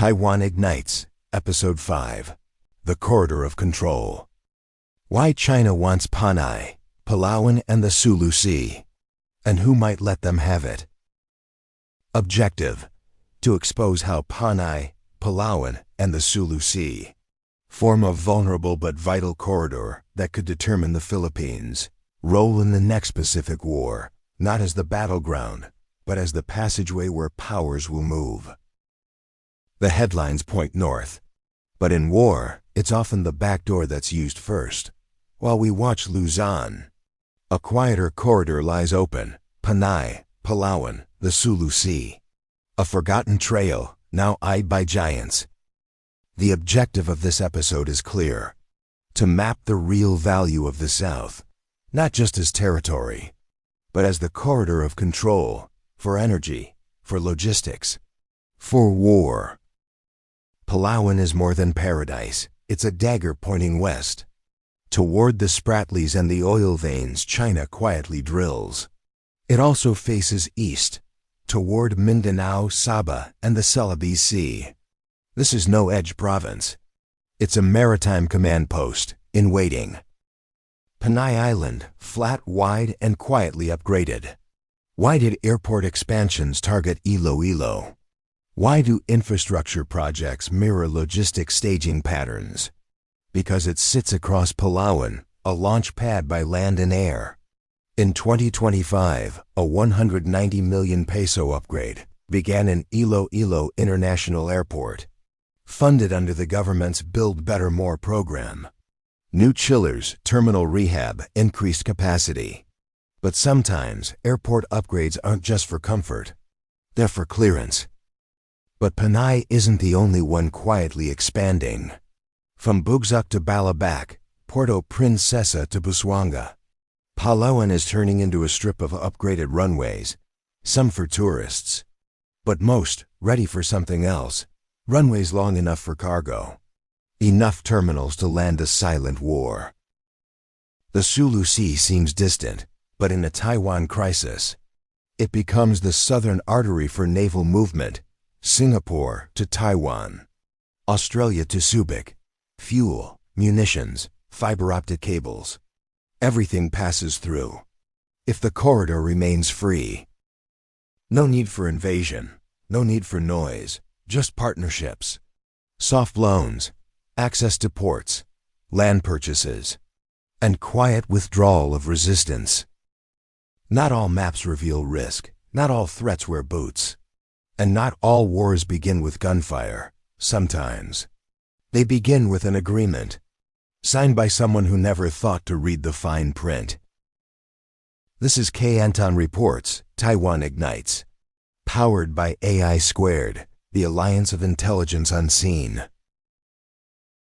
Taiwan Ignites, Episode 5, The Corridor of Control. Why China wants Panay, Palawan and the Sulu Sea, and who might let them have it. Objective: to expose how Panay, Palawan and the Sulu Sea form a vulnerable but vital corridor that could determine the Philippines' role in the next Pacific War, not as the battleground, but as the passageway where powers will move. The headlines point north, but in war, it's often the back door that's used first. While we watch Luzon, a quieter corridor lies open: Panay, Palawan, the Sulu Sea, a forgotten trail now eyed by giants. The objective of this episode is clear: to map the real value of the South, not just as territory, but as the corridor of control for energy, for logistics, for war. Palawan is more than paradise. It's a dagger pointing west, toward the Spratlys and the oil veins China quietly drills. It also faces east, toward Mindanao, Sabah, and the Celebes Sea. This is no edge province. It's a maritime command post, in waiting. Panay Island, flat, wide, and quietly upgraded. Why did airport expansions target Iloilo? Why do infrastructure projects mirror logistic staging patterns? Because it sits across Palawan, a launch pad by land and air. In 2025, a 190 million peso upgrade began in Iloilo International Airport, funded under the government's Build Better More program. New chillers, terminal rehab, increased capacity. But sometimes, airport upgrades aren't just for comfort. They're for clearance. But Panay isn't the only one quietly expanding. From Bugzuk to Balabac, Puerto Princesa to Busuanga, Palawan is turning into a strip of upgraded runways, some for tourists, but most ready for something else. Runways long enough for cargo. Enough terminals to land a silent war. The Sulu Sea seems distant, but in a Taiwan crisis, it becomes the southern artery for naval movement. Singapore to Taiwan, Australia to Subic, fuel, munitions, fiber optic cables. Everything passes through. If the corridor remains free, no need for invasion, no need for noise, just partnerships, soft loans, access to ports, land purchases, and quiet withdrawal of resistance. Not all maps reveal risk, not all threats wear boots. And not all wars begin with gunfire. Sometimes they begin with an agreement, signed by someone who never thought to read the fine print. This is K Anton Reports, Taiwan Ignites. Powered by AI Squared, the Alliance of Intelligence Unseen.